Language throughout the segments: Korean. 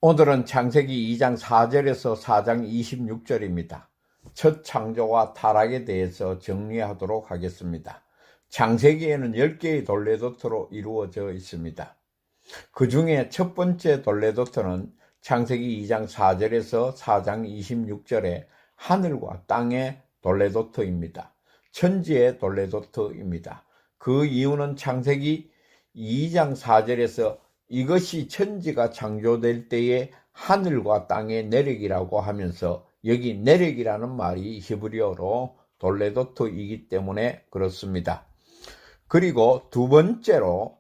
오늘은 창세기 2장 4절에서 4장 26절입니다. 첫 창조와 타락에 대해서 정리하도록 하겠습니다. 창세기에는 10개의 돌레도트로 이루어져 있습니다. 그 중에 첫 번째 돌레도트는 창세기 2장 4절에서 4장 26절에 하늘과 땅의 돌레도트입니다. 천지의 돌레도트입니다. 그 이유는 창세기 2장 4절에서 이것이 천지가 창조될 때에 하늘과 땅의 내력이라고 하면서 여기 내력이라는 말이 히브리어로 돌레도트이기 때문에 그렇습니다. 그리고 두 번째로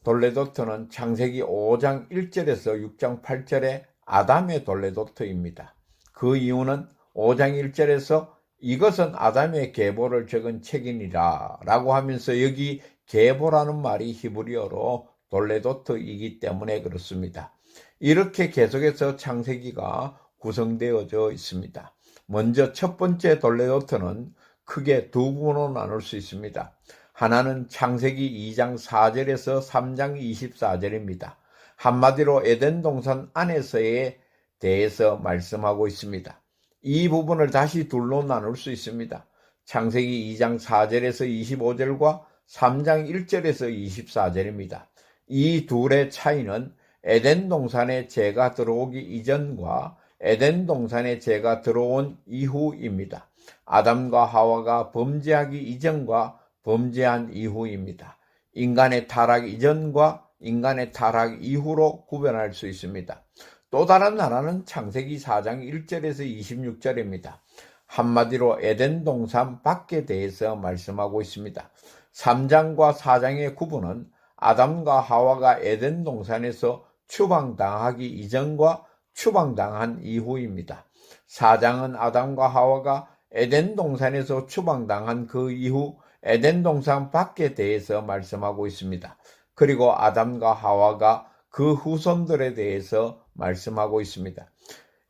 돌레도트는 창세기 5장 1절에서 6장 8절의 아담의 돌레도트입니다. 그 이유는 5장 1절에서 이것은 아담의 계보를 적은 책이니라 라고 하면서 여기 계보라는 말이 히브리어로 돌레도트이기 때문에 그렇습니다. 이렇게 계속해서 창세기가 구성되어져 있습니다. 먼저 첫 번째 돌레도트는 크게 두 부분으로 나눌 수 있습니다. 하나는 창세기 2장 4절에서 3장 24절입니다. 한마디로 에덴 동산 안에서에 대해서 말씀하고 있습니다. 이 부분을 다시 둘로 나눌 수 있습니다. 창세기 2장 4절에서 25절과 3장 1절에서 24절입니다. 이 둘의 차이는 에덴 동산에 죄가 들어오기 이전과 에덴 동산에 죄가 들어온 이후입니다. 아담과 하와가 범죄하기 이전과 범죄한 이후입니다. 인간의 타락 이전과 인간의 타락 이후로 구별할 수 있습니다. 또 다른 하나는 창세기 4장 1절에서 26절입니다. 한마디로 에덴 동산 밖에 대해서 말씀하고 있습니다. 3장과 4장의 구분은 아담과 하와가 에덴 동산에서 추방당하기 이전과 추방당한 이후입니다. 4장은 아담과 하와가 에덴 동산에서 추방당한 그 이후 에덴 동산 밖에 대해서 말씀하고 있습니다. 그리고 아담과 하와가 그 후손들에 대해서 말씀하고 있습니다.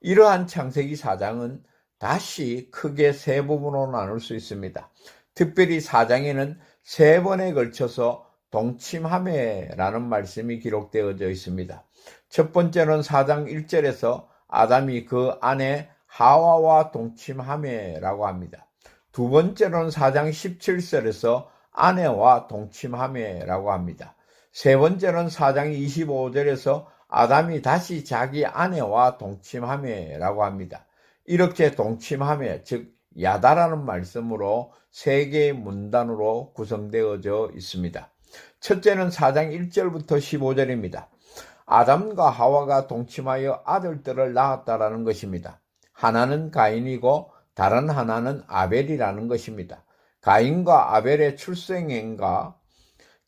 이러한 창세기 4장은 다시 크게 세 부분으로 나눌 수 있습니다. 특별히 4장에는 세 번에 걸쳐서 동침하매라는 말씀이 기록되어져 있습니다. 첫 번째는 4장 1절에서 아담이 그 아내 하와와 동침하매라고 합니다. 두 번째로는 4장 17절에서 아내와 동침하매라고 합니다. 세 번째는 4장 25절에서 아담이 다시 자기 아내와 동침하매라고 합니다. 이렇게 동침하매, 즉 야다라는 말씀으로 세 개의 문단으로 구성되어져 있습니다. 첫째는 4장 1절부터 15절입니다. 아담과 하와가 동침하여 아들들을 낳았다라는 것입니다. 하나는 가인이고 다른 하나는 아벨이라는 것입니다. 가인과 아벨의 출생행과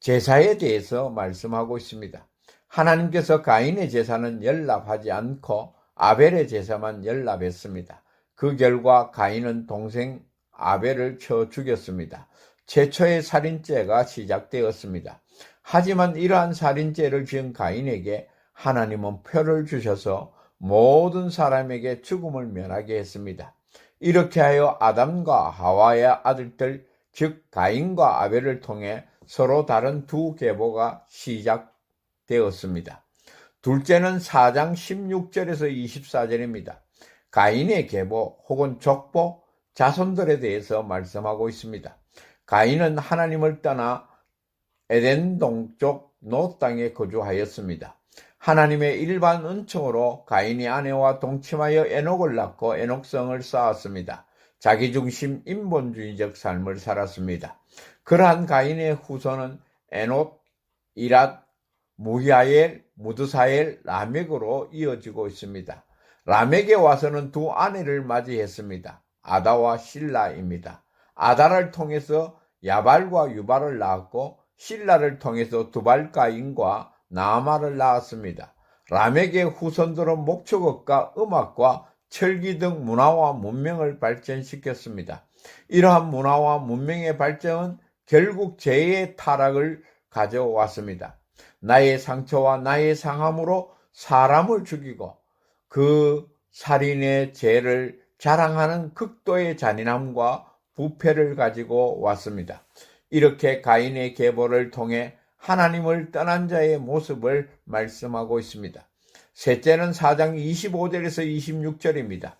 제사에 대해서 말씀하고 있습니다. 하나님께서 가인의 제사는 연납하지 않고 아벨의 제사만 연납했습니다. 그 결과 가인은 동생 아벨을 쳐 죽였습니다. 최초의 살인죄가 시작되었습니다. 하지만 이러한 살인죄를 지은 가인에게 하나님은 표를 주셔서 모든 사람에게 죽음을 면하게 했습니다. 이렇게 하여 아담과 하와의 아들들, 즉 가인과 아벨을 통해 서로 다른 두 계보가 시작되었습니다. 둘째는 4장 16절에서 24절입니다. 가인의 계보 혹은 족보, 자손들에 대해서 말씀하고 있습니다. 가인은 하나님을 떠나 에덴 동쪽 노 땅에 거주하였습니다. 하나님의 일반 은총으로 가인이 아내와 동침하여 에녹을 낳고 에녹성을 쌓았습니다. 자기중심 인본주의적 삶을 살았습니다. 그러한 가인의 후손은 에녹, 이랏, 무히아엘, 무드사엘, 라멕으로 이어지고 있습니다. 라멕에 와서는 두 아내를 맞이했습니다. 아다와 실라입니다. 아다를 통해서 야발과 유발을 낳았고 실라를 통해서 두발가인과 나아마를 낳았습니다. 라멕의 후손들은 목축업과 음악과 철기 등 문화와 문명을 발전시켰습니다. 이러한 문화와 문명의 발전은 결국 죄의 타락을 가져왔습니다. 나의 상처와 나의 상함으로 사람을 죽이고 그 살인의 죄를 자랑하는 극도의 잔인함과 부패를 가지고 왔습니다. 이렇게 가인의 계보를 통해 하나님을 떠난 자의 모습을 말씀하고 있습니다. 셋째는 4장 25절에서 26절입니다.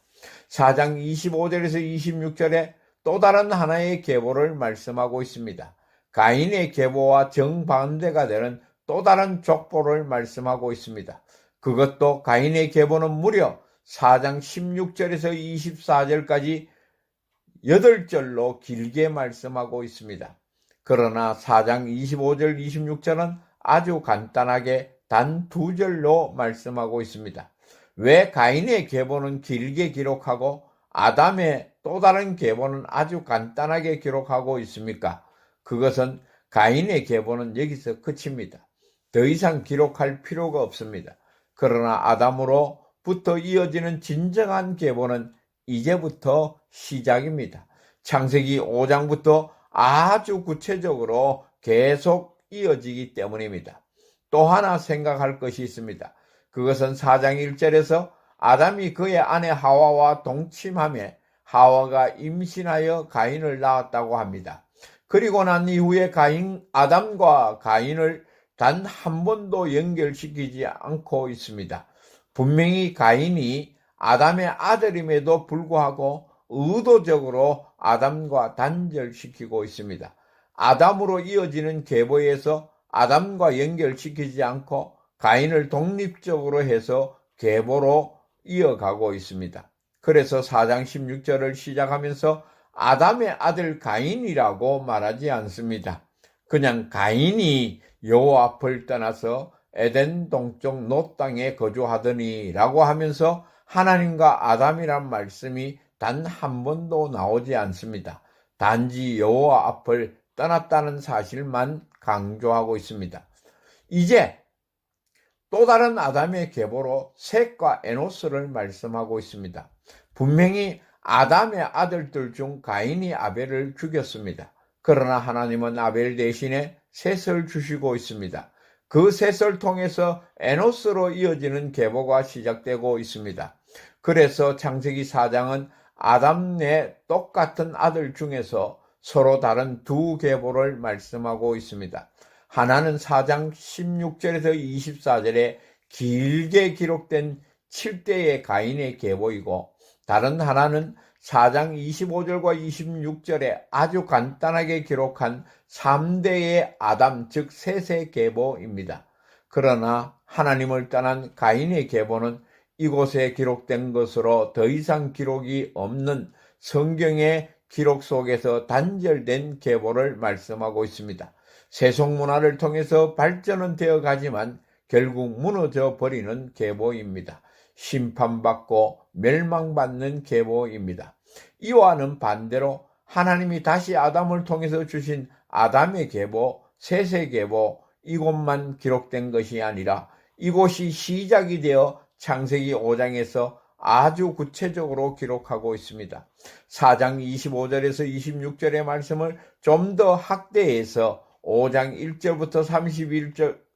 4장 25절에서 26절에 또 다른 하나의 계보를 말씀하고 있습니다. 가인의 계보와 정반대가 되는 또 다른 족보를 말씀하고 있습니다. 그것도 가인의 계보는 무려 4장 16절에서 24절까지 8절로 길게 말씀하고 있습니다. 그러나 4장 25절, 26절은 아주 간단하게 단 2절로 말씀하고 있습니다. 왜 가인의 계보는 길게 기록하고 아담의 또 다른 계보는 아주 간단하게 기록하고 있습니까? 그것은 가인의 계보는 여기서 끝입니다. 더 이상 기록할 필요가 없습니다. 그러나 아담으로부터 이어지는 진정한 계보는 이제부터 시작입니다. 창세기 5장부터 아주 구체적으로 계속 이어지기 때문입니다. 또 하나 생각할 것이 있습니다. 그것은 4장 1절에서 아담이 그의 아내 하와와 동침하며 하와가 임신하여 가인을 낳았다고 합니다. 그리고 난 이후에 아담과 가인을 단 한 번도 연결시키지 않고 있습니다. 분명히 가인이 아담의 아들임에도 불구하고 의도적으로 아담과 단절시키고 있습니다. 아담으로 이어지는 계보에서 아담과 연결시키지 않고 가인을 독립적으로 해서 계보로 이어가고 있습니다. 그래서 4장 16절을 시작하면서 아담의 아들 가인이라고 말하지 않습니다. 그냥 가인이 여호와 앞을 떠나서 에덴 동쪽 놋 땅에 거주하더니 라고 하면서 하나님과 아담이란 말씀이 단 한 번도 나오지 않습니다. 단지 여호와 앞을 떠났다는 사실만 강조하고 있습니다. 이제 또 다른 아담의 계보로 셋과 에노스를 말씀하고 있습니다. 분명히 아담의 아들들 중 가인이 아벨을 죽였습니다. 그러나 하나님은 아벨 대신에 셋을 주시고 있습니다. 그 셋을 통해서 에노스로 이어지는 계보가 시작되고 있습니다. 그래서 창세기 4장은 아담의 똑같은 아들 중에서 서로 다른 두 계보를 말씀하고 있습니다. 하나는 4장 16절에서 24절에 길게 기록된 7대의 가인의 계보이고 다른 하나는 4장 25절과 26절에 아주 간단하게 기록한 3대의 아담 즉 셋의 계보입니다. 그러나 하나님을 떠난 가인의 계보는 이곳에 기록된 것으로 더 이상 기록이 없는 성경의 기록 속에서 단절된 계보를 말씀하고 있습니다. 세속문화를 통해서 발전은 되어 가지만 결국 무너져 버리는 계보입니다. 심판받고 멸망받는 계보입니다. 이와는 반대로 하나님이 다시 아담을 통해서 주신 아담의 계보, 셋의 계보, 이곳만 기록된 것이 아니라 이곳이 시작이 되어 창세기 5장에서 아주 구체적으로 기록하고 있습니다. 4장 25절에서 26절의 말씀을 좀 더 확대해서 5장 1절부터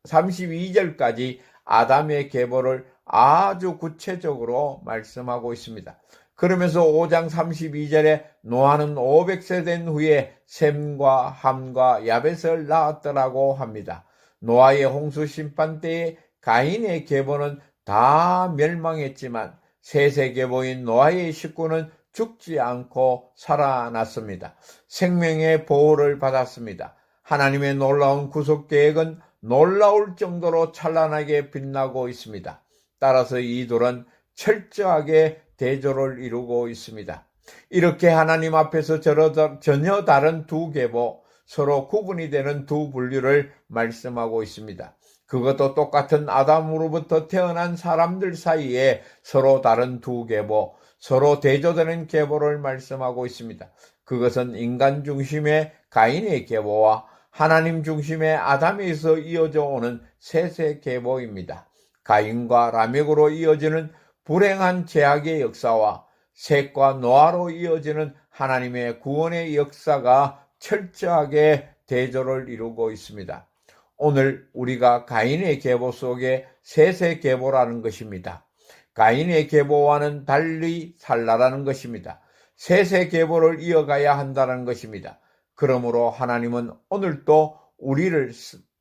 32절까지 아담의 계보를 아주 구체적으로 말씀하고 있습니다. 그러면서 5장 32절에 노아는 500세 된 후에 셈과 함과 야벳을 낳았더라고 합니다. 노아의 홍수 심판 때에 가인의 계보는 다 멸망했지만 셋의 계보인 노아의 식구는 죽지 않고 살아났습니다. 생명의 보호를 받았습니다. 하나님의 놀라운 구속 계획은 놀라울 정도로 찬란하게 빛나고 있습니다. 따라서 이들은 철저하게 대조를 이루고 있습니다. 이렇게 하나님 앞에서 전혀 다른 두 계보, 서로 구분이 되는 두 분류를 말씀하고 있습니다. 그것도 똑같은 아담으로부터 태어난 사람들 사이에 서로 다른 두 계보, 서로 대조되는 계보를 말씀하고 있습니다. 그것은 인간 중심의 가인의 계보와 하나님 중심의 아담에서 이어져 오는 셋의 계보입니다. 가인과 라멕으로 이어지는 불행한 죄악의 역사와 셋과 노아로 이어지는 하나님의 구원의 역사가 철저하게 대조를 이루고 있습니다. 오늘 우리가 가인의 계보 속에 셋의 계보라는 것입니다. 가인의 계보와는 달리 살라라는 것입니다. 셋의 계보를 이어가야 한다는 것입니다. 그러므로 하나님은 오늘도 우리를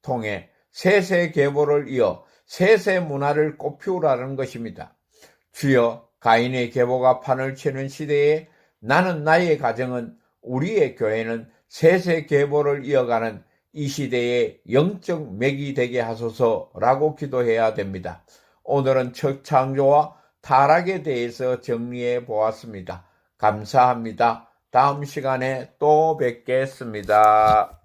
통해 셋의 계보를 이어 세세 문화를 꽃피우라는 것입니다. 주여, 가인의 계보가 판을 치는 시대에 나는, 나의 가정은, 우리의 교회는 세세 계보를 이어가는 이 시대의 영적 맥이 되게 하소서라고 기도해야 됩니다. 오늘은 첫 창조와 타락에 대해서 정리해 보았습니다. 감사합니다. 다음 시간에 또 뵙겠습니다.